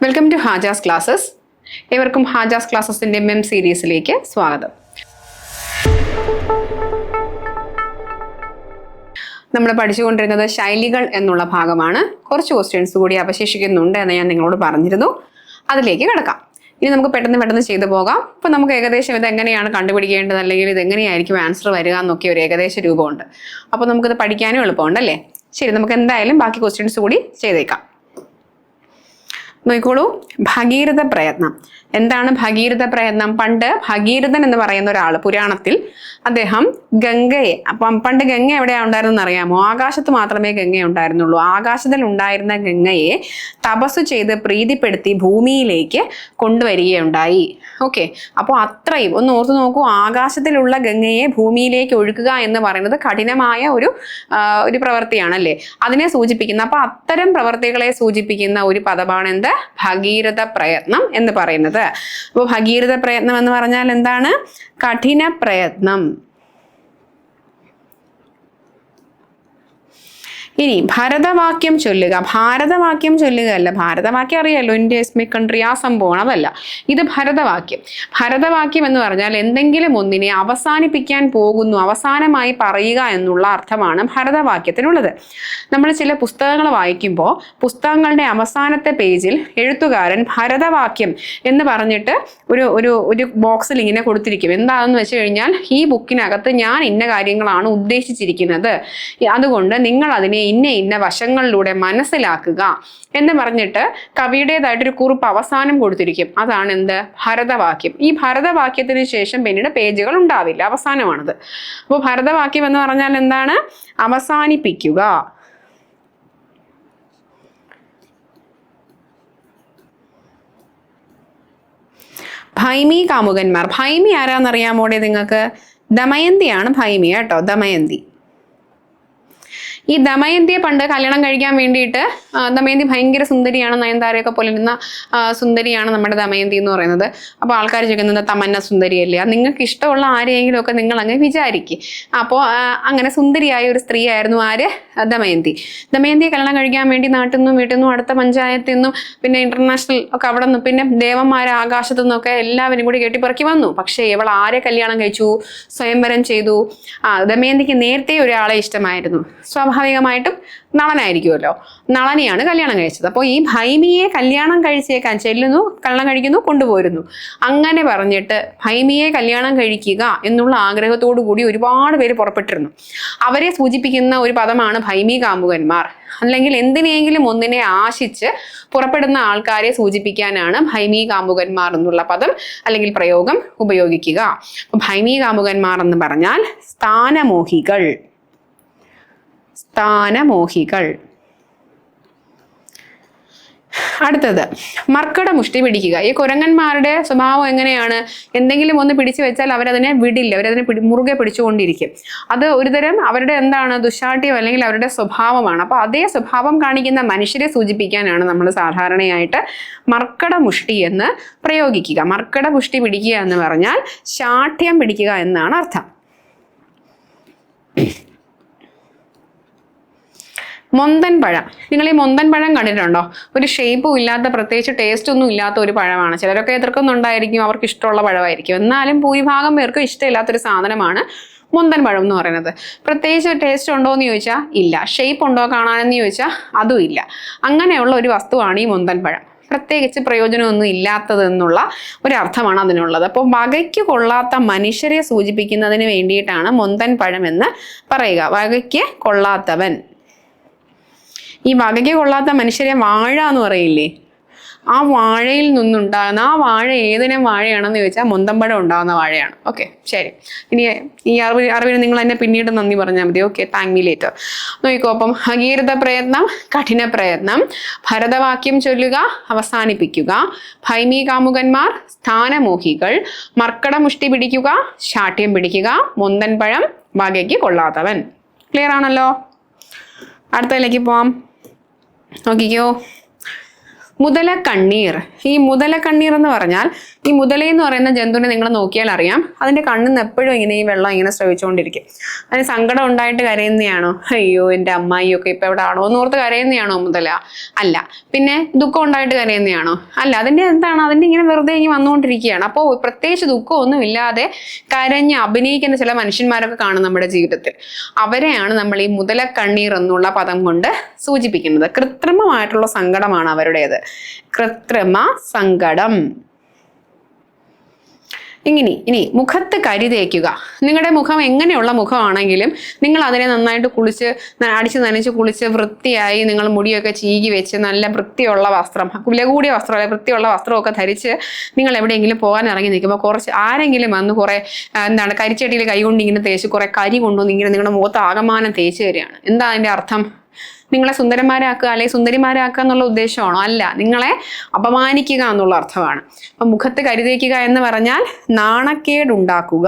Welcome to Hajas classes. ഏവർക്കും ഹാജാസ് ക്ലാസ്സസിൻ്റെ മെം സീരീസിലേക്ക് സ്വാഗതം. നമ്മൾ പഠിച്ചുകൊണ്ടിരുന്നത് ശൈലികൾ എന്നുള്ള ഭാഗമാണ്. കുറച്ച് ക്വസ്റ്റ്യൻസ് കൂടി അവശേഷിക്കുന്നുണ്ട് എന്ന് ഞാൻ നിങ്ങളോട് പറഞ്ഞിരുന്നു. അതിലേക്ക് കിടക്കാം. ഇനി നമുക്ക് പെട്ടെന്ന് ചെയ്തു പോകാം. ഇപ്പം നമുക്ക് ഏകദേശം ഇത് എങ്ങനെയാണ് കണ്ടുപിടിക്കേണ്ടത്, അല്ലെങ്കിൽ ഇത് എങ്ങനെയായിരിക്കും ആൻസർ വരിക എന്നൊക്കെ ഒരു ഏകദേശ രൂപമുണ്ട്. അപ്പോൾ നമുക്കിത് പഠിക്കാനും എളുപ്പമുണ്ടല്ലേ? ശരി, നമുക്ക് എന്തായാലും ബാക്കി ക്വസ്റ്റ്യൻസ് കൂടി ചെയ്തേക്കാം. നോക്കിക്കോളൂ, ഭഗീരഥ പ്രയത്നം. എന്താണ് ഭഗീരഥ പ്രയത്നം? പണ്ട് ഭഗീരഥൻ എന്ന് പറയുന്ന ഒരാൾ പുരാണത്തിൽ അദ്ദേഹം ഗംഗയെ, അപ്പം പണ്ട് ഗംഗ എവിടെയാണ് ഉണ്ടായിരുന്നെന്ന് അറിയാമോ? ആകാശത്ത് മാത്രമേ ഗംഗ ഉണ്ടായിരുന്നുള്ളൂ. ആകാശത്തിൽ ഉണ്ടായിരുന്ന ഗംഗയെ തപസ് ചെയ്ത് പ്രീതിപ്പെടുത്തി ഭൂമിയിലേക്ക് കൊണ്ടുവരികയുണ്ടായി. ഓക്കെ, അപ്പോൾ അത്രയും ഒന്ന് ഓർത്ത് നോക്കൂ. ആകാശത്തിലുള്ള ഗംഗയെ ഭൂമിയിലേക്ക് ഒഴുക്കുക എന്ന് പറയുന്നത് കഠിനമായ ഒരു പ്രവൃത്തിയാണല്ലേ, അതിനെ സൂചിപ്പിക്കുന്ന. അപ്പൊ അത്തരം പ്രവൃത്തികളെ സൂചിപ്പിക്കുന്ന ഒരു പദമാണ് എന്ത്? ഭഗീരഥ പ്രയത്നം എന്ന് പറയുന്നത്. അപ്പോൾ ഭഗീരഥ പ്രയത്നം എന്ന് പറഞ്ഞാൽ എന്താണ്? കഠിന പ്രയത്നം. ഇനി ഭരതവാക്യം ചൊല്ലുക. ഭാരതവാക്യം ചൊല്ലുകയല്ല. ഭാരതവാക്യം അറിയാലോ, ഇന്ത്യ ഇസ് മൈ കൺട്രി, ആ സംഭവമാണ്. അതല്ല, ഇത് ഭരതവാക്യം. ഭരതവാക്യം എന്ന് പറഞ്ഞാൽ എന്തെങ്കിലും ഒന്നിനെ അവസാനിപ്പിക്കാൻ പോകുന്നു, അവസാനമായി പറയുക എന്നുള്ള അർത്ഥമാണ് ഭരതവാക്യത്തിനുള്ളത്. നമ്മൾ ചില പുസ്തകങ്ങൾ വായിക്കുമ്പോൾ പുസ്തകങ്ങളുടെ അവസാനത്തെ പേജിൽ എഴുത്തുകാരൻ ഭരതവാക്യം എന്ന് പറഞ്ഞിട്ട് ഒരു ബോക്സിൽ ഇങ്ങനെ കൊടുത്തിരിക്കും. എന്താണെന്ന് വെച്ച് കഴിഞ്ഞാൽ, ഈ ബുക്കിനകത്ത് ഞാൻ ഇന്ന കാര്യങ്ങളാണ് ഉദ്ദേശിച്ചിരിക്കുന്നത്, അതുകൊണ്ട് നിങ്ങൾ അതിനെ ഇന്ന വശങ്ങളിലൂടെ മനസ്സിലാക്കുക എന്ന് പറഞ്ഞിട്ട് കവിയുടേതായിട്ടൊരു കുറിപ്പ് അവസാനം കൊടുത്തിരിക്കും. അതാണ് എന്ത്? ഭരതവാക്യം. ഈ ഭരതവാക്യത്തിന് ശേഷം പിന്നീട് പേജുകൾ ഉണ്ടാവില്ല, അവസാനമാണത്. അപ്പോൾ ഭരതവാക്യം എന്ന് പറഞ്ഞാൽ എന്താണ്? അവസാനിപ്പിക്കുക. ഭൈമി കാമുകന്മാർ. ഭൈമി ആരാന്നറിയാമോടെ നിങ്ങൾക്ക്? ദമയന്തിയാണ് ഭൈമി കേട്ടോ, ദമയന്തി. ഈ ദമയന്തിയെ പണ്ട് കല്യാണം കഴിക്കാൻ വേണ്ടിയിട്ട്, ദമയന്തി ഭയങ്കര സുന്ദരിയാണ്, നയൻതാരയൊക്കെ പോലെ ഇരുന്ന സുന്ദരിയാണ് നമ്മുടെ ദമയന്തി എന്ന് പറയുന്നത്. അപ്പോൾ ആൾക്കാർ ചോദിക്കുന്നത് തമന്ന സുന്ദരിയല്ലേ? നിങ്ങൾക്ക് ഇഷ്ടമുള്ള ആരെയെങ്കിലും ഒക്കെ നിങ്ങൾ അങ്ങ് വിചാരിക്കും. അപ്പോൾ അങ്ങനെ സുന്ദരിയായ ഒരു സ്ത്രീ ആയിരുന്നു ആര്? ദമയന്തി. ദമയന്തിയെ കല്യാണം കഴിക്കാൻ വേണ്ടി നാട്ടിൽ നിന്നും വീട്ടിൽ നിന്നും അടുത്ത പഞ്ചായത്തിൽ നിന്നും പിന്നെ ഇന്റർനാഷണൽ ഒക്കെ അവിടെ നിന്ന് പിന്നെ ദേവന്മാരെ ആകാശത്തു നിന്നൊക്കെ എല്ലാവരും കൂടി കെട്ടിപ്പറക്കി വന്നു. പക്ഷേ ഇവൾ ആരെ കല്യാണം കഴിച്ചു? സ്വയംവരം ചെയ്തു. ദമയന്തിക്ക് നേരത്തെ ഒരാളെ ഇഷ്ടമായിരുന്നു. സ്വാഭാവികമായിട്ടും നളനായിരിക്കുമല്ലോ, നളനെയാണ് കല്യാണം കഴിച്ചത്. അപ്പോൾ ഈ ഭൈമിയെ കല്യാണം കഴിച്ചേക്കാൻ ചെല്ലുന്നു, കല്യാണം കഴിക്കുന്നു, കൊണ്ടുപോരുന്നു. അങ്ങനെ പറഞ്ഞിട്ട് ഭൈമിയെ കല്യാണം കഴിക്കുക എന്നുള്ള ആഗ്രഹത്തോടു കൂടി ഒരുപാട് പേര് പുറപ്പെട്ടിരുന്നു. അവരെ സൂചിപ്പിക്കുന്ന ഒരു പദമാണ് ഭൈമി കാമുകന്മാർ. അല്ലെങ്കിൽ എന്തിനെങ്കിലും ഒന്നിനെ ആശിച്ച് പുറപ്പെടുന്ന ആൾക്കാരെ സൂചിപ്പിക്കാനാണ് ഭൈമി കാമുകന്മാർ എന്നുള്ള പദം അല്ലെങ്കിൽ പ്രയോഗം ഉപയോഗിക്കുക. ഭൈമി കാമുകന്മാർ എന്ന് പറഞ്ഞാൽ സ്ഥാനമോഹികൾ. സ്ഥാനമോഹികൾ. അടുത്തത് മർക്കട മുഷ്ടി പിടിക്കുക. ഈ കുരങ്ങന്മാരുടെ സ്വഭാവം എങ്ങനെയാണ്? എന്തെങ്കിലും ഒന്ന് പിടിച്ചു വെച്ചാൽ അവരതിനെ വിടില്ല, അവരതിനെ മുറുകെ പിടിച്ചുകൊണ്ടിരിക്കും. അത് ഒരുതരം അവരുടെ എന്താണ്? ദുശാഠ്യം അല്ലെങ്കിൽ അവരുടെ സ്വഭാവമാണ്. അപ്പൊ അതേ സ്വഭാവം കാണിക്കുന്ന മനുഷ്യരെ സൂചിപ്പിക്കാനാണ് നമ്മൾ സാധാരണയായിട്ട് മർക്കട മുഷ്ടി എന്ന് പ്രയോഗിക്കുക. മർക്കട മുഷ്ടി പിടിക്കുക എന്ന് പറഞ്ഞാൽ ശാഠ്യം പിടിക്കുക എന്നാണ് അർത്ഥം. മൊന്തൻ പഴം. നിങ്ങൾ ഈ മൊന്തൻ പഴം കണ്ടിട്ടുണ്ടോ? ഒരു ഷേപ്പും ഇല്ലാത്ത, പ്രത്യേകിച്ച് ടേസ്റ്റ് ഒന്നും ഇല്ലാത്ത ഒരു പഴമാണ്. ചിലരൊക്കെ എതിർക്കുന്നുണ്ടായിരിക്കും, അവർക്ക് ഇഷ്ടമുള്ള പഴമായിരിക്കും. എന്നാലും ഭൂരിഭാഗം പേർക്കും ഇഷ്ടമില്ലാത്തൊരു സാധനമാണ് മൊന്തൻ പഴം എന്ന് പറയുന്നത്. പ്രത്യേകിച്ച് ടേസ്റ്റ് ഉണ്ടോ എന്ന് ചോദിച്ചാൽ ഇല്ല. ഷേപ്പ് ഉണ്ടോ കാണാനെന്ന് ചോദിച്ചാൽ അതും ഇല്ല. അങ്ങനെയുള്ള ഒരു വസ്തുവാണ് ഈ മൊന്തൻ പഴം. പ്രത്യേകിച്ച് പ്രയോജനമൊന്നും ഇല്ലാത്തതെന്നുള്ള ഒരർത്ഥമാണ് അതിനുള്ളത്. അപ്പോൾ വകയ്ക്ക് കൊള്ളാത്ത മനുഷ്യരെ സൂചിപ്പിക്കുന്നതിന് വേണ്ടിയിട്ടാണ് മൊന്തൻ പഴം എന്ന് പറയുക. വകയ്ക്ക് കൊള്ളാത്തവൻ. ഈ വകയ്ക്ക് കൊള്ളാത്ത മനുഷ്യരെ വാഴ എന്ന് പറയില്ലേ? ആ വാഴയിൽ നിന്നുണ്ടാകുന്ന, ആ വാഴ ഏതിനും വാഴയാണെന്ന് ചോദിച്ചാൽ മൊന്തമ്പഴം ഉണ്ടാകുന്ന വാഴയാണ്. ഓക്കെ, ശരി. ഇനി ഈ അറിവിന് നിങ്ങൾ എന്നെ പിന്നീട് നന്ദി പറഞ്ഞാൽ മതി. Okay, thank me later. നോക്കിക്കോ. അപ്പം ഭഗീരഥ പ്രയത്നം, കഠിന പ്രയത്നം, ഭരതവാക്യം ചൊല്ലുക, അവസാനിപ്പിക്കുക, ഭൈമി കാമുകന്മാർ, സ്ഥാനമോഹികൾ, മർക്കട മുഷ്ടി പിടിക്കുക, ശാഠ്യം പിടിക്കുക, മൊന്തൻ പഴം, വകയ്ക്ക് കൊള്ളാത്തവൻ. ക്ലിയർ ആണല്ലോ? അടുത്തതിലേക്ക് പോവാം. നോക്കിക്കോ. മുതലക്കണ്ണീർ. ഈ മുതലക്കണ്ണീർ എന്ന് പറഞ്ഞാൽ, ഈ മുതലയെന്ന് പറയുന്ന ജന്തുവിനെ നിങ്ങൾ നോക്കിയാൽ അറിയാം, അതിന്റെ കണ്ണിൽ നിന്ന് എപ്പോഴും ഇങ്ങനെ ഈ വെള്ളം ഇങ്ങനെ സ്രവിച്ചുകൊണ്ടിരിക്കും. അതിന് സങ്കടം ഉണ്ടായിട്ട് കരയുന്നതാണോ? അയ്യോ എൻ്റെ അമ്മായിയൊക്കെ ഇപ്പൊ എവിടെ ആണോ എന്ന് ഓർത്ത് കരയുന്നതാണോ മുതല? അല്ല. പിന്നെ ദുഃഖം ഉണ്ടായിട്ട് കരയുന്നതാണോ? അല്ല. അതിന്റെ എന്താണ്, അതിന്റെ ഇങ്ങനെ വെറുതെ ഇങ്ങനെ വന്നുകൊണ്ടിരിക്കുകയാണ്. അപ്പോൾ പ്രത്യേകിച്ച് ദുഃഖമൊന്നും ഇല്ലാതെ കരഞ്ഞ് അഭിനയിക്കുന്ന ചില മനുഷ്യന്മാരൊക്കെ കാണും നമ്മുടെ ജീവിതത്തിൽ. അവരെയാണ് നമ്മൾ ഈ മുതലക്കണ്ണീർ എന്നുള്ള പദം കൊണ്ട് സൂചിപ്പിക്കുന്നത്. കൃത്രിമമായിട്ടുള്ള സങ്കടമാണ് അവരുടേത്. കൃത്രിമ സങ്കടം. ഇനി മുഖത്ത് കരി തേക്കുക. നിങ്ങളുടെ മുഖം എങ്ങനെയുള്ള മുഖമാണെങ്കിലും നിങ്ങൾ അതിനെ നന്നായിട്ട് കുളിച്ച് അടിച്ച് നനച്ച് കുളിച്ച് വൃത്തിയായി നിങ്ങൾ മുടിയൊക്കെ ചീകി വെച്ച് നല്ല വൃത്തിയുള്ള വസ്ത്രം, വില കൂടിയ വസ്ത്രം അല്ലെങ്കിൽ വൃത്തിയുള്ള വസ്ത്രമൊക്കെ ധരിച്ച് നിങ്ങൾ എവിടെയെങ്കിലും പോകാൻ ഇറങ്ങി നിൽക്കുമ്പോൾ കുറച്ച് ആരെങ്കിലും വന്ന് കുറെ കരിച്ചട്ടിയിൽ കൈ കൊണ്ട് ഇങ്ങനെ തേച്ച് കുറെ കരി കൊണ്ടുവന്ന് ഇങ്ങനെ നിങ്ങളുടെ മുഖത്ത് ആകമാനം തേച്ച് തരികയാണ്. എന്താ അതിന്റെ അർത്ഥം? നിങ്ങളെ സുന്ദരന്മാരാക്കുക അല്ലെങ്കിൽ സുന്ദരിമാരാക്കുക എന്നുള്ള ഉദ്ദേശമാണോ? അല്ല, നിങ്ങളെ അപമാനിക്കുക എന്നുള്ള അർത്ഥമാണ്. അപ്പൊ മുഖത്ത് കരുതേക്കുക എന്ന് പറഞ്ഞാൽ നാണക്കേടുണ്ടാക്കുക.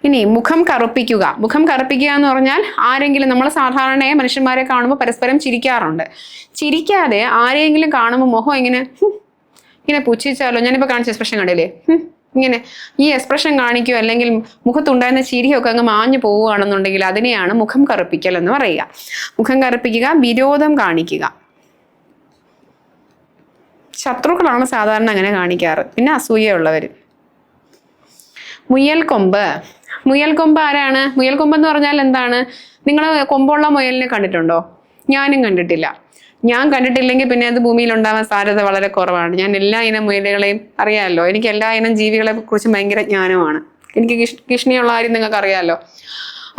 ഇനി മുഖം കറുപ്പിക്കുക. മുഖം കറുപ്പിക്കുക എന്ന് പറഞ്ഞാൽ ആരെങ്കിലും, നമ്മൾ സാധാരണ മനുഷ്യന്മാരെ കാണുമ്പോൾ പരസ്പരം ചിരിക്കാറുണ്ട്. ചിരിക്കാതെ ആരെങ്കിലും കാണുമ്പോൾ മുഖം ഇങ്ങനെ പുച്ഛിച്ചാലോ, ഞാനിപ്പോൾ കാണിച്ച എക്സ്പ്രഷൻ കണ്ടില്ലേ, ഇങ്ങനെ ഈ എക്സ്പ്രഷൻ കാണിക്കുക, അല്ലെങ്കിൽ മുഖത്തുണ്ടായിരുന്ന ചിരിയൊക്കെ അങ്ങ് മാഞ്ഞു പോവുകയാണെന്നുണ്ടെങ്കിൽ അതിനെയാണ് മുഖം കറുപ്പിക്കൽ എന്ന് പറയുക. മുഖം കറുപ്പിക്കുക, വിരോധം കാണിക്കുക. ശത്രുക്കളാണ് സാധാരണ അങ്ങനെ കാണിക്കാറ്. പിന്നെ അസൂയുള്ളവർ. മുയൽക്കൊമ്പ്. മുയൽക്കൊമ്പ് ആരാണ്? മുയൽക്കൊമ്പ് എന്ന് പറഞ്ഞാൽ എന്താണ്? നിങ്ങൾ കൊമ്പുള്ള മുയലിനെ കണ്ടിട്ടുണ്ടോ? ഞാനും കണ്ടിട്ടില്ല. ഞാൻ കണ്ടിട്ടില്ലെങ്കിൽ പിന്നെ അത് ഭൂമിയിൽ ഉണ്ടാവാൻ സാധ്യത വളരെ കുറവാണ്. ഞാൻ എല്ലാ ഇനം മുയലുകളെയും അറിയാമല്ലോ. എനിക്ക് എല്ലാ ഇനം ജീവികളെ കുറിച്ച് ഭയങ്കര ജ്ഞാനമാണ്. എനിക്ക് കിഷ്ണിയുള്ള കാര്യം നിങ്ങൾക്ക് അറിയാമല്ലോ.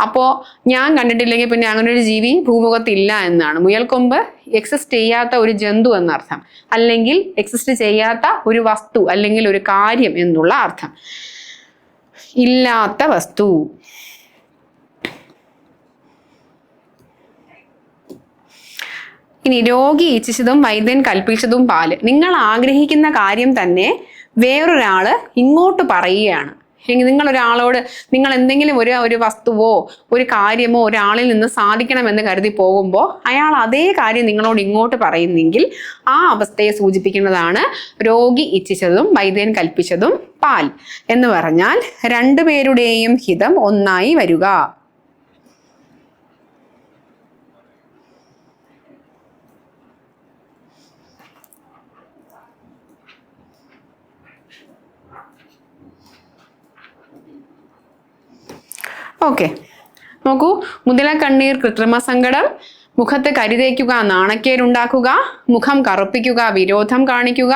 അപ്പോൾ ഞാൻ കണ്ടിട്ടില്ലെങ്കിൽ പിന്നെ അങ്ങനെ ഒരു ജീവി ഭൂമുഖത്തില്ല എന്നാണ്. മുയൽക്കൊമ്പ് എക്സിസ്റ്റ് ചെയ്യാത്ത ഒരു ജന്തു എന്നർത്ഥം, അല്ലെങ്കിൽ എക്സിസ്റ്റ് ചെയ്യാത്ത ഒരു വസ്തു അല്ലെങ്കിൽ ഒരു കാര്യം എന്നുള്ള അർത്ഥം. ഇല്ലാത്ത വസ്തു. ഇനി രോഗി ഇച്ഛിച്ചതും വൈദ്യൻ കൽപ്പിച്ചതും പാല്. നിങ്ങൾ ആഗ്രഹിക്കുന്ന കാര്യം തന്നെ വേറൊരാള് ഇങ്ങോട്ട് പറയുകയാണ്. നിങ്ങൾ ഒരാളോട് നിങ്ങൾ എന്തെങ്കിലും ഒരു വസ്തുവോ ഒരു കാര്യമോ ഒരാളിൽ നിന്ന് സാധിക്കണമെന്ന് കരുതി പോകുമ്പോൾ അയാൾ അതേ കാര്യം നിങ്ങളോട് ഇങ്ങോട്ട് പറയുന്നെങ്കിൽ ആ അവസ്ഥയെ സൂചിപ്പിക്കുന്നതാണ് രോഗി ഇച്ഛിച്ചതും വൈദ്യൻ കൽപ്പിച്ചതും പാൽ എന്ന് പറഞ്ഞാൽ രണ്ടുപേരുടെയും ഹിതം ഒന്നായി വരിക. ഓക്കെ, നോക്കൂ. മുതലക്കണ്ണീർ കൃത്രിമ സങ്കടം, മുഖത്ത് കരുതേക്കുക നാണക്കേടുണ്ടാക്കുക, മുഖം കറുപ്പിക്കുക വിരോധം കാണിക്കുക,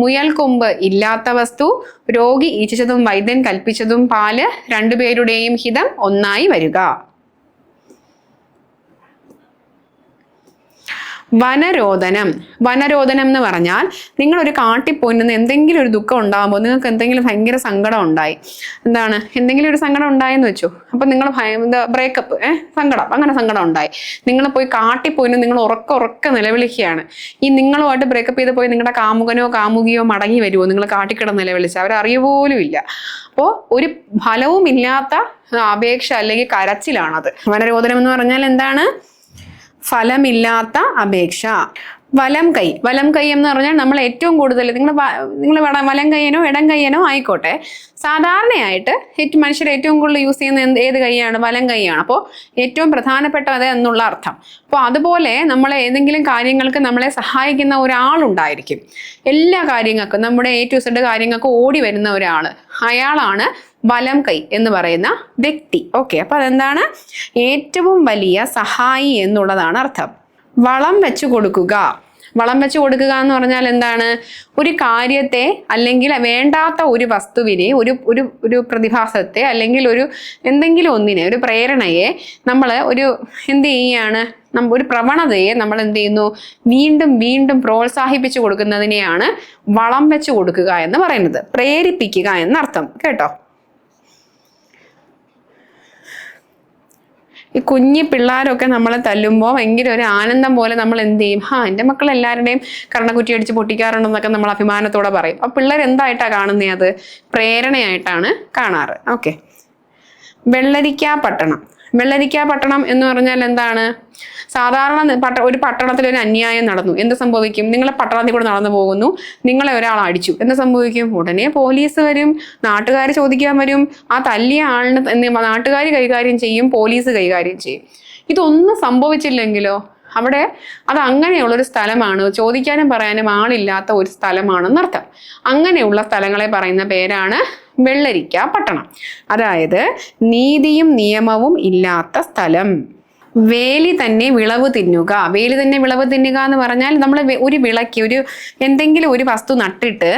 മുയൽക്കൊമ്പ് ഇല്ലാത്ത വസ്തു, രോഗി ഇച്ഛിച്ചതും വൈദ്യൻ കൽപ്പിച്ചതും പാല്, രണ്ടുപേരുടെയും ഹിതം ഒന്നായി വരിക. വനരോധനം. വനരോധനം എന്ന് പറഞ്ഞാൽ നിങ്ങൾ ഒരു കാട്ടിൽ പോയി നിന്ന് എന്തെങ്കിലും ഒരു ദുഃഖം ഉണ്ടാകുമ്പോൾ, നിങ്ങൾക്ക് എന്തെങ്കിലും ഭയങ്കര സങ്കടം ഉണ്ടായി, എന്താണ് എന്തെങ്കിലും ഒരു സങ്കടം ഉണ്ടായെന്ന് വെച്ചു, അപ്പൊ നിങ്ങൾ ബ്രേക്കപ്പ് സങ്കടം, അങ്ങനെ സങ്കടം ഉണ്ടായി, നിങ്ങൾ പോയി കാട്ടിൽ പോയി നിങ്ങൾ ഉറക്കെ നിലവിളിക്കുകയാണ്. ഈ നിങ്ങളുമായിട്ട് ബ്രേക്കപ്പ് ചെയ്ത് പോയി നിങ്ങളുടെ കാമുകനോ കാമുകിയോ മടങ്ങി വരുമോ? നിങ്ങൾ കാട്ടിക്കിടന്ന് നിലവിളിച്ച് അവരറിയുപോലും ഇല്ല. അപ്പോൾ ഒരു ഫലവും ഇല്ലാത്ത അപേക്ഷ അല്ലെങ്കിൽ കരച്ചിലാണത്. വനരോധനം എന്ന് പറഞ്ഞാൽ എന്താണ്? ഫലമില്ലാത്ത അപേക്ഷ. വലം കൈ. വലം കൈ എന്ന് പറഞ്ഞാൽ നമ്മൾ ഏറ്റവും കൂടുതൽ നിങ്ങൾ വലം കൈയനോ ഇടം കൈയനോ ആയിക്കോട്ടെ, സാധാരണയായിട്ട് മനുഷ്യർ ഏറ്റവും കൂടുതൽ യൂസ് ചെയ്യുന്ന ഏത് കൈയാണ്? വലം കൈയാണ്. അപ്പോൾ ഏറ്റവും പ്രധാനപ്പെട്ടത് എന്നുള്ള അർത്ഥം. അപ്പോൾ അതുപോലെ നമ്മളെ ഏതെങ്കിലും കാര്യങ്ങൾക്ക് നമ്മളെ സഹായിക്കുന്ന ഒരാളുണ്ടായിരിക്കും. എല്ലാ കാര്യങ്ങൾക്കും നമ്മുടെ A to Z കാര്യങ്ങൾക്ക് ഓടി വരുന്ന ഒരാൾ, അയാളാണ് വലം കൈ എന്ന് പറയുന്ന വ്യക്തി. ഓക്കെ, അപ്പൊ അതെന്താണ്? ഏറ്റവും വലിയ സഹായി എന്നുള്ളതാണ് അർത്ഥം. വളം വെച്ചു കൊടുക്കുക. വളം വെച്ചു കൊടുക്കുക എന്ന് പറഞ്ഞാൽ എന്താണ്? ഒരു കാര്യത്തെ അല്ലെങ്കിൽ വേണ്ടാത്ത ഒരു വസ്തുവിനെ, ഒരു പ്രതിഭാസത്തെ അല്ലെങ്കിൽ എന്തെങ്കിലും ഒന്നിനെ, ഒരു പ്രേരണയെ നമ്മൾ എന്ത് ചെയ്യാണ്? ഒരു പ്രവണതയെ നമ്മൾ എന്ത് ചെയ്യുന്നു? വീണ്ടും വീണ്ടും പ്രോത്സാഹിപ്പിച്ചു കൊടുക്കുന്നതിനെയാണ് വളം വെച്ചു കൊടുക്കുക എന്ന് പറയുന്നത്. പ്രേരിപ്പിക്കുക എന്നർത്ഥം കേട്ടോ. ഈ കുഞ്ഞി പിള്ളേരൊക്കെ നമ്മളെ തല്ലുമ്പോൾ ഭയങ്കര ഒരു ആനന്ദം പോലെ നമ്മൾ എന്ത് ചെയ്യും? എൻ്റെ മക്കൾ എല്ലാവരുടെയും കർണക്കുറ്റി അടിച്ച് പൊട്ടിക്കാറുണ്ടെന്നൊക്കെ നമ്മൾ അഭിമാനത്തോടെ പറയും. അപ്പം പിള്ളേർ എന്തായിട്ടാണ് കാണുന്നത്? പ്രേരണയായിട്ടാണ് കാണാറ്. ഓക്കെ. വെള്ളരിക്കാ പട്ടണം. വെള്ളരിക്ക പട്ടണം എന്ന് പറഞ്ഞാൽ എന്താണ്? സാധാരണ ഒരു പട്ടണത്തിൽ ഒരു അന്യായം നടന്നു, എന്ത് സംഭവിക്കും? നിങ്ങളെ പട്ടണത്തിൽ കൂടെ നടന്നു പോകുന്നു, നിങ്ങളെ ഒരാൾ അടിച്ചു, എന്ത് സംഭവിക്കും? ഉടനെ പോലീസ് വരും, നാട്ടുകാർ ചോദിക്കാൻ വരും, ആ തല്ലിയ ആളിന് നാട്ടുകാർ കൈകാര്യം ചെയ്യും, പോലീസ് കൈകാര്യം ചെയ്യും. ഇതൊന്നും സംഭവിച്ചില്ലെങ്കിലോ അവിടെ അത് അങ്ങനെയുള്ളൊരു സ്ഥലമാണ്, ചോദിക്കാനും പറയാനും ആളില്ലാത്ത ഒരു സ്ഥലമാണെന്നർത്ഥം. അങ്ങനെയുള്ള സ്ഥലങ്ങളെ പറയുന്ന പേരാണ് വെള്ളരിക്ക പട്ടണം. അതായത് നീതിയും നിയമവും ഇല്ലാത്ത സ്ഥലം. വേലി തന്നെ വിളവ് തിന്നുക. വേലി തന്നെ വിളവ് തിന്നുക എന്ന് പറഞ്ഞാൽ നമ്മൾ ഒരു വിളയ്ക്ക് എന്തെങ്കിലും ഒരു വസ്തു നട്ടിട്ട്,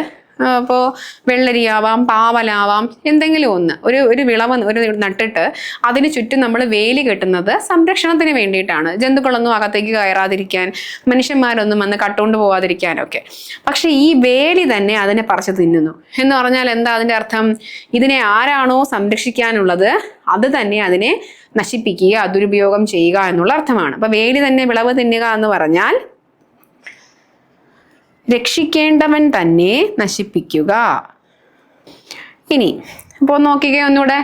അപ്പോൾ വെള്ളരിയാവാം, പാവലാവാം, എന്തെങ്കിലും ഒരു വിളവ് നട്ടിട്ട് അതിന് ചുറ്റും നമ്മൾ വേലി കെട്ടുന്നത് സംരക്ഷണത്തിന് വേണ്ടിയിട്ടാണ്. ജന്തുക്കളൊന്നും അകത്തേക്ക് കയറാതിരിക്കാൻ, മനുഷ്യന്മാരൊന്നും വന്ന് കട്ടുകൊണ്ട് പോവാതിരിക്കാനൊക്കെ. പക്ഷെ ഈ വേലി തന്നെ അതിനെ പറിച്ചു തിന്നുന്നു എന്ന് പറഞ്ഞാൽ എന്താ അതിൻ്റെ അർത്ഥം? ഇതിനെ ആരാണോ സംരക്ഷിക്കാനുള്ളത് അത് തന്നെ അതിനെ നശിപ്പിക്കുക, ദുരുപയോഗം ചെയ്യുക എന്നുള്ള അർത്ഥമാണ്. അപ്പൊ വേലി തന്നെ വിളവ് തിന്നുക എന്ന് പറഞ്ഞാൽ രക്ഷിക്കേണ്ടവൻ തന്നെ നശിപ്പിക്കുക. ഇനി ഇപ്പോൾ നോക്കിക്കേ ഒന്നുകൂടെ.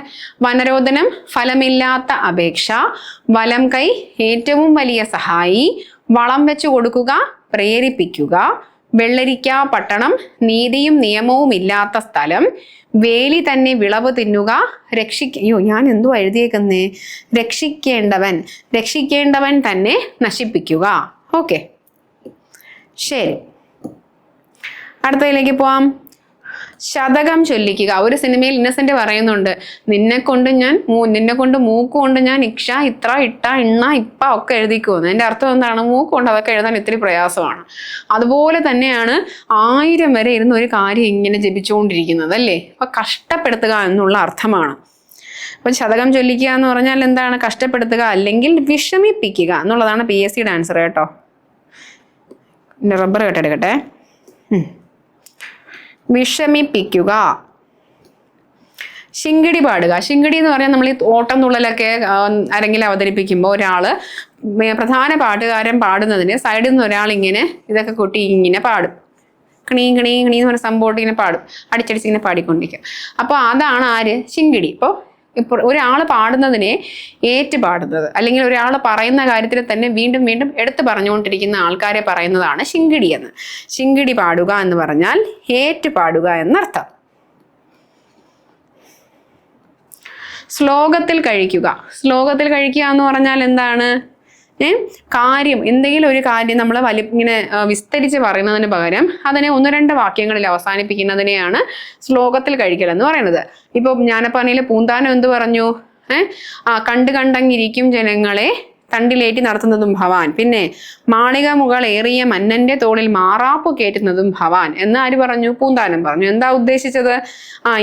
വനരോധനം, ഫലമില്ലാത്ത അപേക്ഷ, വലം കൈ, ഏറ്റവും വലിയ സഹായി, വളം വെച്ചു കൊടുക്കുക, പ്രേരിപ്പിക്കുക, വെള്ളരിക്ക പട്ടണം, നീതിയും നിയമവും ഇല്ലാത്ത സ്ഥലം, വേലി തന്നെ വിളവ് തിന്നുക, ഞാൻ എന്തോ എഴുതിയേക്കുന്നേ, രക്ഷിക്കേണ്ടവൻ തന്നെ നശിപ്പിക്കുക. ഓക്കെ, ശരി, അടുത്തതിലേക്ക് പോവാം. ശതകം ചൊല്ലിക്കുക. ഒരു സിനിമയിൽ ഇന്നസെന്റ് പറയുന്നുണ്ട്, നിന്നെ കൊണ്ട് മൂക്ക് കൊണ്ട് ഞാൻ ഇക്ഷ, ഇത്ര, ഇട്ട, ഇണ്ണ, ഇപ്പ ഒക്കെ എഴുതിക്കുമെന്ന്. അതിന്റെ അർത്ഥം എന്താണ്? മൂക്ക് കൊണ്ട് അതൊക്കെ എഴുതാൻ ഇത്തിരി പ്രയാസമാണ്. അതുപോലെ തന്നെയാണ് 1000 വരെ ഇരുന്ന് ഒരു കാര്യം ഇങ്ങനെ ജപിച്ചുകൊണ്ടിരിക്കുന്നത്, അല്ലേ? അപ്പൊ കഷ്ടപ്പെടുത്തുക എന്നുള്ള അർത്ഥമാണ്. അപ്പൊ ശതകം ചൊല്ലിക്കുക എന്ന് പറഞ്ഞാൽ എന്താണ്? കഷ്ടപ്പെടുത്തുക അല്ലെങ്കിൽ വിഷമിപ്പിക്കുക എന്നുള്ളതാണ് PSC ആൻസർ കേട്ടോ. റബ്ബർ കെട്ടെടുക്കട്ടെ. വിഷമിപ്പിക്കുക. ശിങ്കിടി പാടുക. ശിങ്കിടി എന്ന് പറഞ്ഞാൽ നമ്മൾ ഈ ഓട്ടം തുള്ളലൊക്കെ ആരെങ്കിലും അവതരിപ്പിക്കുമ്പോൾ ഒരാള് പ്രധാന പാട്ടുകാരൻ പാടുന്നതിന് സൈഡിൽ നിന്ന് ഒരാൾ ഇങ്ങനെ ഇതൊക്കെ കൊട്ടി ഇങ്ങനെ പാടും. കിണീ കിണീ കിണീ എന്ന് പറഞ്ഞ സംഭവം ഇങ്ങനെ പാടും, അടിച്ചടിച്ച് ഇങ്ങനെ പാടിക്കൊണ്ടിരിക്കും. അപ്പോൾ അതാണ് ആര്? ശിങ്കിടി. ഇപ്പോൾ ഒരാൾ പാടുന്നതിനെ ഏറ്റു പാടുന്നത്, അല്ലെങ്കിൽ ഒരാൾ പറയുന്ന കാര്യത്തിൽ തന്നെ വീണ്ടും വീണ്ടും എടുത്തു പറഞ്ഞുകൊണ്ടിരിക്കുന്ന ആൾക്കാരെ പറയുന്നതാണ് ശിങ്കിടി എന്ന്. ശിങ്കിടി പാടുക എന്ന് പറഞ്ഞാൽ ഏറ്റു പാടുക എന്നർത്ഥം. ശ്ലോകത്തിൽ കഴിക്കുക. ശ്ലോകത്തിൽ കഴിക്കുക എന്ന് പറഞ്ഞാൽ എന്താണ്? കാര്യം, എന്തെങ്കിലും ഒരു കാര്യം നമ്മൾ ഇങ്ങനെ വിസ്തരിച്ച് പറയുന്നതിന് പകരം അതിനെ 1-2 വാക്യങ്ങളിൽ അവസാനിപ്പിക്കുന്നതിനെയാണ് ശ്ലോകത്തിൽ കഴിക്കൽ എന്ന് പറയുന്നത്. ഇപ്പൊ ജ്ഞാനപ്പാനയിലെ പൂന്താനം എന്ത് പറഞ്ഞു? കണ്ടങ്ങിരിക്കും ജനങ്ങളെ തണ്ടിലേറ്റി നടത്തുന്നതും ഭവാൻ. പിന്നെ മാളിക മുകളേറിയ മന്നന്റെ തോളിൽ മാറാപ്പ് കയറ്റുന്നതും ഭവാൻ എന്ന് ആര് പറഞ്ഞു? പൂന്താനം പറഞ്ഞു. എന്താ ഉദ്ദേശിച്ചത്?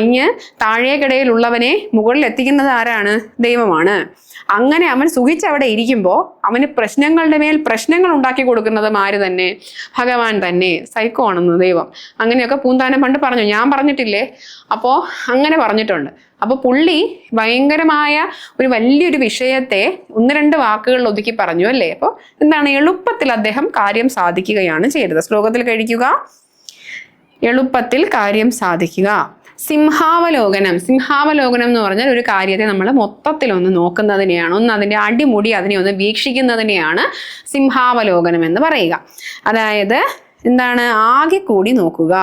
ഇങ്ങ് താഴേക്കിടയിലുള്ളവനെ മുകളിൽ എത്തിക്കുന്നത് ആരാണ്? ദൈവമാണ്. അങ്ങനെ അവൻ സുഖിച്ചവിടെ ഇരിക്കുമ്പോൾ അവന് പ്രശ്നങ്ങളുടെ മേൽ പ്രശ്നങ്ങൾ ഉണ്ടാക്കി കൊടുക്കുന്നതും ആര് തന്നെ? ഭഗവാൻ തന്നെ. സൈക്കോ ആണെന്ന് ദൈവം. അങ്ങനെയൊക്കെ പൂന്താനം പണ്ട് പറഞ്ഞു, ഞാൻ പറഞ്ഞിട്ടില്ലേ? അപ്പോൾ അങ്ങനെ പറഞ്ഞിട്ടുണ്ട്. അപ്പൊ പുള്ളി ഭയങ്കരമായ വലിയൊരു വിഷയത്തെ 1-2 വാക്കുകളിൽ ഒതുക്കി പറഞ്ഞു, അല്ലേ? അപ്പോൾ എന്താണ്? എളുപ്പത്തിൽ അദ്ദേഹം കാര്യം സാധിക്കുകയാണ് ചെയ്തത്. ശ്ലോകത്തിൽ കഴിക്കുക, എളുപ്പത്തിൽ കാര്യം സാധിക്കുക. സിംഹാവലോകനം. സിംഹാവലോകനം എന്ന് പറഞ്ഞാൽ ഒരു കാര്യത്തെ നമ്മൾ മൊത്തത്തിലൊന്ന് നോക്കുന്നതിനെയാണ്, അതിൻ്റെ അടിമുടി അതിനെ ഒന്ന് വീക്ഷിക്കുന്നതിനെയാണ് സിംഹാവലോകനം എന്ന് പറയുക. അതായത് എന്താണ്? ആകെ കൂടി നോക്കുക.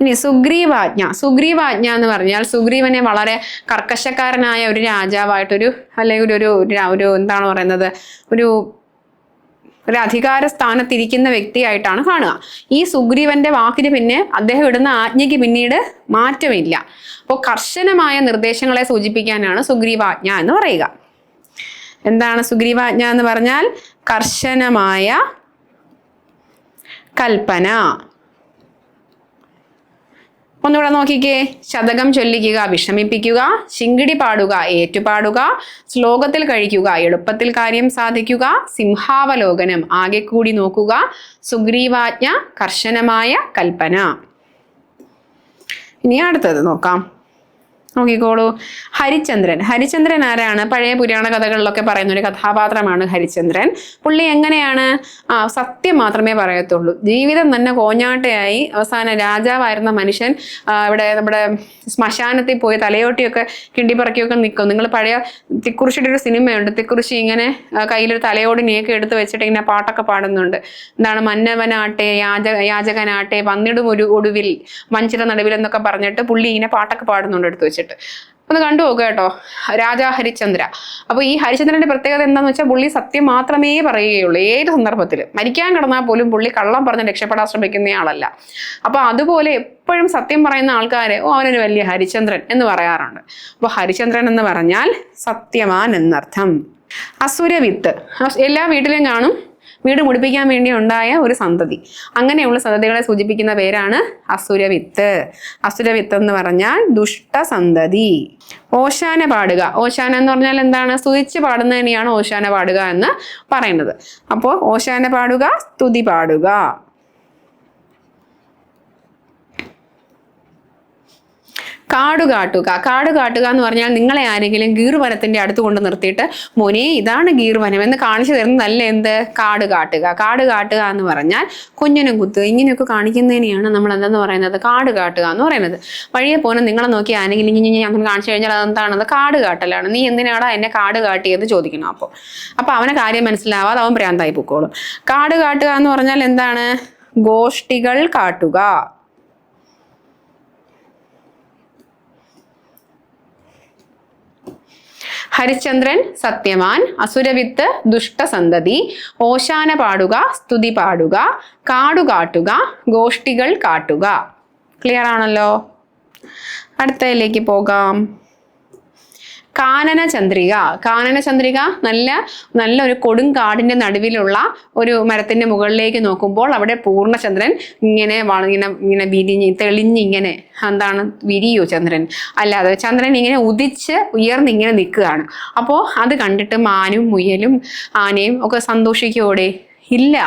ഇനി സുഗ്രീവാജ്ഞ. സുഗ്രീവാജ്ഞ എന്ന് പറഞ്ഞാൽ സുഗ്രീവനെ വളരെ കർക്കശക്കാരനായ ഒരു രാജാവായിട്ടൊരു, അല്ലെങ്കിൽ ഒരു എന്താണ് പറയുന്നത്, ഒരു അധികാര സ്ഥാനത്തിരിക്കുന്ന വ്യക്തിയായിട്ടാണ് കാണുക. ഈ സുഗ്രീവന്റെ വാക്കിന് പിന്നെ അദ്ദേഹം ഇടുന്ന ആജ്ഞയ്ക്ക് പിന്നീട് മാറ്റമില്ല. അപ്പോൾ കർശനമായ നിർദ്ദേശങ്ങളെ സൂചിപ്പിക്കാനാണ് സുഗ്രീവാജ്ഞ എന്ന് പറയുക. എന്താണ് സുഗ്രീവാജ്ഞ എന്ന് പറഞ്ഞാൽ? കർശനമായ കൽപ്പന. ഒന്നുകൂടെ നോക്കിക്കേ. ശതകം ചൊല്ലിക്കുക, വിഷമിപ്പിക്കുക. ശിങ്കിടി പാടുക, ഏറ്റുപാടുക. ശ്ലോകത്തിൽ കഴിക്കുക, എളുപ്പത്തിൽ കാര്യം സാധിക്കുക. സിംഹാവലോകനം, ആകെ കൂടി നോക്കുക. സുഗ്രീവാജ്ഞ, കർശനമായ കൽപ്പന. ഇനി അടുത്തത് നോക്കാം. നോക്കിക്കോളൂ. ഹരിചന്ദ്രൻ. ഹരിചന്ദ്രൻ ആരാണ്? പഴയ പുരാണ കഥകളിലൊക്കെ പറയുന്ന ഒരു കഥാപാത്രമാണ് ഹരിചന്ദ്രൻ. പുള്ളി എങ്ങനെയാണ്? സത്യം മാത്രമേ പറയത്തുള്ളൂ. ജീവിതം തന്നെ കോഞ്ഞാട്ടയായി അവസാനം രാജാവായിരുന്ന മനുഷ്യൻ ഇവിടെ നമ്മുടെ ശ്മശാനത്തിൽ പോയി തലയോട്ടിയൊക്കെ കിണ്ടിപ്പറക്കിയൊക്കെ നിൽക്കും. നിങ്ങൾ പഴയ തിക്കുറിശിയുടെ ഒരു സിനിമയുണ്ട്. തിക്കുറിശി ഇങ്ങനെ കയ്യിലൊരു തലയോടിനെയൊക്കെ എടുത്ത് വെച്ചിട്ട് ഇങ്ങനെ പാട്ടൊക്കെ പാടുന്നുണ്ട്. എന്താണ്? മന്നവനാട്ടെ യാചകനാട്ടെ പന്നിടും ഒരു ഒടുവിൽ വഞ്ചിര നടുവിൽ എന്നൊക്കെ പറഞ്ഞിട്ട് പുള്ളി ഇങ്ങനെ പാട്ടൊക്കെ പാടുന്നുണ്ട് എടുത്ത് വെച്ചിട്ട്. ഒന്ന് കണ്ടു നോക്കുക കേട്ടോ, രാജാ ഹരിചന്ദ്ര. അപ്പൊ ഈ ഹരിചന്ദ്രന്റെ പ്രത്യേകത എന്താന്ന് വെച്ചാൽ പുള്ളി സത്യം മാത്രമേ പറയുകയുള്ളൂ. ഏത് സന്ദർഭത്തിൽ മരിക്കാൻ കിടന്നാൽ പോലും പുള്ളി കള്ളം പറഞ്ഞ് രക്ഷപ്പെടാൻ ശ്രമിക്കുന്നയാളല്ല. അപ്പൊ അതുപോലെ എപ്പോഴും സത്യം പറയുന്ന ആൾക്കാരെ അവനൊരു വലിയ ഹരിചന്ദ്രൻ എന്ന് പറയാറുണ്ട്. അപ്പൊ ഹരിചന്ദ്രൻ എന്ന് പറഞ്ഞാൽ സത്യവാൻ എന്നർത്ഥം. അസുരവിത്ത് എല്ലാ വീട്ടിലും കാണും. വീട് മുടിപ്പിക്കാൻ വേണ്ടി ഉണ്ടായ ഒരു സന്തതി. അങ്ങനെയുള്ള സന്തതികളെ സൂചിപ്പിക്കുന്ന പേരാണ് അസുരവിത്ത്. അസുരവിത്ത് എന്ന് പറഞ്ഞാൽ ദുഷ്ടസന്തതി. ഓശാന പാടുക. ഓശാന എന്ന് പറഞ്ഞാൽ എന്താണ്? സ്തുതിച്ച് പാടുന്നതിനെയാണ് ഓശാന പാടുക എന്ന് പറയുന്നത്. അപ്പോൾ ഓശാന പാടുക, സ്തുതി പാടുക. കാടുകാട്ടുക. കാടുകാട്ടുക എന്ന് പറഞ്ഞാൽ നിങ്ങളെ ആരെങ്കിലും ഗീർവനത്തിന്റെ അടുത്ത് കൊണ്ട് നിർത്തിയിട്ട് മോനെ ഇതാണ് ഗീർവനം എന്ന് കാണിച്ചു തരുന്നതല്ല എന്ത്? കാടുകാട്ടുക. കാടുകാട്ടുക എന്ന് പറഞ്ഞാൽ കുഞ്ഞിനും കുത്ത് ഇങ്ങനെയൊക്കെ കാണിക്കുന്നതിനെയാണ് നമ്മൾ എന്തെന്ന് പറയുന്നത്? കാടുകാട്ടുക എന്ന് പറയുന്നത്. വഴിയെ പോലെ നിങ്ങളെ നോക്കി ആരെങ്കിലും ഇങ്ങനെ അങ്ങനെ കാണിച്ചു കഴിഞ്ഞാൽ അതെന്താണത്? കാടുകാട്ടലാണ്. നീ എന്തിനാടാ എന്നെ കാട് കാട്ടിയെന്ന് ചോദിക്കണം. അപ്പൊ അവനെ കാര്യം മനസ്സിലാവാതെ അവൻ ഭ്രാന്തായി പൊക്കോളും. കാടുകാട്ടുക എന്ന് പറഞ്ഞാൽ എന്താണ്? ഗോഷ്ഠികൾ കാട്ടുക. ഹരിചന്ദ്രൻ സത്യവാൻ, അസുരവിത്ത് ദുഷ്ടസന്തതി, ഓശാന പാടുക, സ്തുതി പാടുക, കാടുകാട്ടുക, ഗോഷ്ഠികൾ കാട്ടുക. ക്ലിയർ ആണല്ലോ? അടുത്തതിലേക്ക് പോകാം. കാനന ചന്ദ്രിക. കാനന ചന്ദ്രിക നല്ല ഒരു കൊടുങ്കാടിന്റെ നടുവിലുള്ള ഒരു മരത്തിന്റെ മുകളിലേക്ക് നോക്കുമ്പോൾ അവിടെ പൂർണ്ണചന്ദ്രൻ ഇങ്ങനെ ഇങ്ങനെ വിരിഞ്ഞ് തെളിഞ്ഞിങ്ങനെ എന്താണ് വിരിയോ ചന്ദ്രൻ? അല്ലാതെ ചന്ദ്രൻ ഇങ്ങനെ ഉദിച്ച് ഉയർന്നിങ്ങനെ നിൽക്കുകയാണ്. അപ്പോൾ അത് കണ്ടിട്ട് മാനും മുയലും ആനയും ഒക്കെ സന്തോഷിക്കോടെ? ഇല്ല.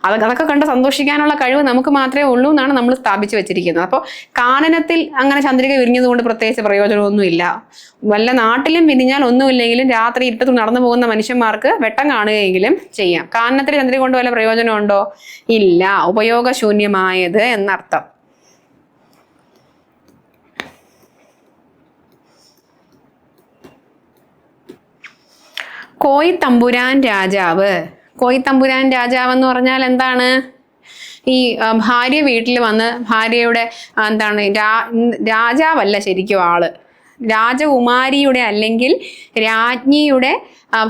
അതൊക്കെ കണ്ട് സന്തോഷിക്കാനുള്ള കഴിവ് നമുക്ക് മാത്രമേ ഉള്ളൂ എന്നാണ് നമ്മൾ സ്ഥാപിച്ചു വെച്ചിരിക്കുന്നത്. അപ്പോൾ കാനനത്തിൽ അങ്ങനെ ചന്ദ്രിക വിരിഞ്ഞത് കൊണ്ട് പ്രത്യേകിച്ച് പ്രയോജനമൊന്നുമില്ല. വല്ല നാട്ടിലും വിരിഞ്ഞാൽ ഒന്നുമില്ലെങ്കിലും രാത്രി ഇരുട്ടത്ത് നടന്നു പോകുന്ന മനുഷ്യന്മാർക്ക് വെട്ടം കാണുകയെങ്കിലും ചെയ്യാം. കാനനത്തിൽ ചന്ദ്രിക കൊണ്ട് വല്ല പ്രയോജനമുണ്ടോ? ഇല്ല. ഉപയോഗശൂന്യമായത് എന്നർത്ഥം. കോയിത്തമ്പുരാൻ രാജാവ്. കോയിത്തമ്പുരാൻ രാജാവ് എന്ന് പറഞ്ഞാൽ എന്താണ്? ഈ ഭാര്യ വീട്ടിൽ വന്ന് ഭാര്യയുടെ എന്താണ് രാജാവല്ല ശരിക്കും ആള്, രാജകുമാരിയുടെ അല്ലെങ്കിൽ രാജ്ഞിയുടെ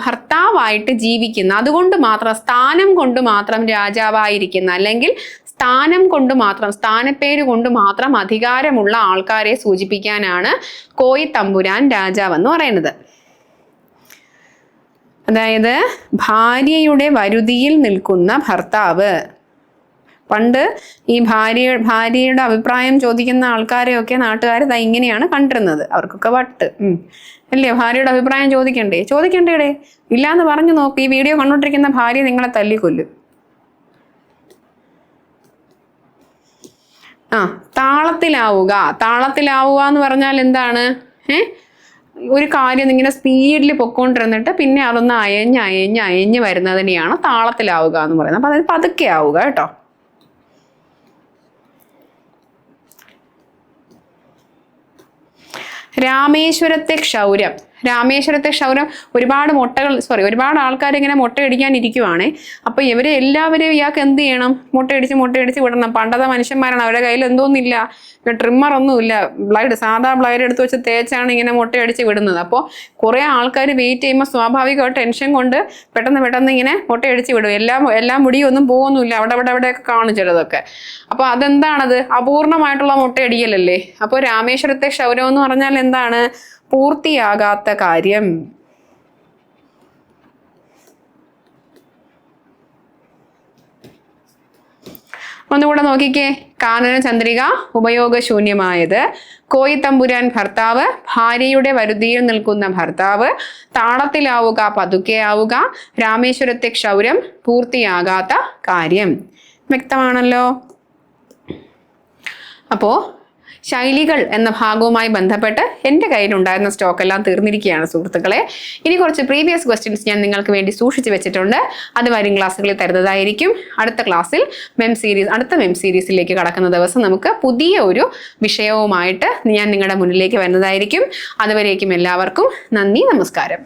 ഭർത്താവായിട്ട് ജീവിക്കുന്ന, അതുകൊണ്ട് മാത്രം സ്ഥാനം കൊണ്ട് മാത്രം രാജാവായിരിക്കുന്ന അല്ലെങ്കിൽ സ്ഥാനം കൊണ്ട് മാത്രം സ്ഥാനപ്പേര് കൊണ്ട് മാത്രം അധികാരമുള്ള ആൾക്കാരെ സൂചിപ്പിക്കാനാണ് കോയിത്തമ്പുരാൻ രാജാവ് എന്ന് പറയുന്നത്. അതായത് ഭാര്യയുടെ വരുതിയിൽ നിൽക്കുന്ന ഭർത്താവ്. പണ്ട് ഈ ഭാര്യയുടെ അഭിപ്രായം ചോദിക്കുന്ന ആൾക്കാരെയൊക്കെ നാട്ടുകാർ ഇങ്ങനെയാണ് കണ്ടിരുന്നത്. അവർക്കൊക്കെ വട്ട് അല്ലേ? ഭാര്യയുടെ അഭിപ്രായം ചോദിക്കണ്ടേടേ? ഇല്ലാന്ന് പറഞ്ഞു നോക്ക്. ഈ വീഡിയോ കണ്ടോണ്ടിരിക്കുന്ന ഭാര്യ നിങ്ങളെ തല്ലിക്കൊല്ലും. താളത്തിലാവുക എന്ന് പറഞ്ഞാൽ എന്താണ്? ഒരു കാര്യം ഇങ്ങനെ സ്പീഡിൽ പൊക്കോണ്ടിരുന്നിട്ട് പിന്നെ അതൊന്ന് അയഞ്ഞ് വരുന്നതിനെയാണ് താളത്തിലാവുക എന്ന് പറയുന്നത്. അപ്പൊ അതായത് പതുക്കെ ആവുക കേട്ടോ. രാമേശ്വരത്തെ ക്ഷൗരം. രാമേശ്വരത്തെ ക്ഷൗരം ഒരുപാട് ആൾക്കാർ ഇങ്ങനെ മുട്ടയടിക്കാൻ ഇരിക്കുവാണേ. അപ്പൊ ഇവരെ എല്ലാവരും ഇയാൾക്ക് എന്ത് ചെയ്യണം? മുട്ടയടിച്ച് വിടണം. പണ്ടത്തെ മനുഷ്യന്മാരാണ്, അവരുടെ കയ്യിൽ എന്തോന്നില്ല, ട്രിമ്മർ ഒന്നുമില്ല, സാധാ ബ്ലൈഡ് എടുത്ത് വെച്ച് തേച്ചാണ് ഇങ്ങനെ മുട്ടയടിച്ച് വിടുന്നത്. അപ്പോൾ കുറെ ആൾക്കാർ വെയിറ്റ് ചെയ്യുമ്പോൾ സ്വാഭാവികമായിട്ട് ടെൻഷൻ കൊണ്ട് പെട്ടെന്ന് ഇങ്ങനെ മുട്ടയടിച്ച് വിടും. എല്ലാ മുടിയും ഒന്നും പോകുന്നില്ല, അവിടെയൊക്കെ കാണും ചിലതൊക്കെ. അപ്പൊ അതെന്താണത്? അപൂർണമായിട്ടുള്ള മുട്ടയടിക്കലല്ലേ? അപ്പോൾ രാമേശ്വരത്തെ ക്ഷൗരം എന്ന് പറഞ്ഞാൽ എന്താണ്? പൂർത്തിയാകാത്ത കാര്യം. ഒന്നുകൂടെ നോക്കിക്കേ. കാനന ചന്ദ്രിക ഉപയോഗശൂന്യമായത്, കോയിത്തമ്പുരാൻ ഭർത്താവ്, ഭാര്യയുടെ വരുതിയിൽ നിൽക്കുന്ന ഭർത്താവ്, താളത്തിലാവുക പതുക്കെ ആവുക, രാമേശ്വരത്തെ ക്ഷൗരം പൂർത്തിയാകാത്ത കാര്യം. വ്യക്തമാണല്ലോ? അപ്പോ ശൈലികൾ എന്ന ഭാഗവുമായി ബന്ധപ്പെട്ട് എൻ്റെ കയ്യിലുണ്ടായിരുന്ന സ്റ്റോക്ക് എല്ലാം തീർന്നിരിക്കുകയാണ് സുഹൃത്തുക്കളെ. ഇനി കുറച്ച് പ്രീവിയസ് ക്വസ്റ്റ്യൻസ് ഞാൻ നിങ്ങൾക്ക് വേണ്ടി സൂക്ഷിച്ചു വെച്ചിട്ടുണ്ട്. അത് വരും ക്ലാസ്സുകളിൽ തരുന്നതായിരിക്കും. അടുത്ത ക്ലാസ്സിൽ അടുത്ത മെം സീരീസിലേക്ക് കടക്കുന്ന ദിവസം നമുക്ക് പുതിയ ഒരു വിഷയവുമായിട്ട് ഞാൻ നിങ്ങളുടെ മുന്നിലേക്ക് വരുന്നതായിരിക്കും. അതുവരേക്കും എല്ലാവർക്കും നന്ദി, നമസ്കാരം.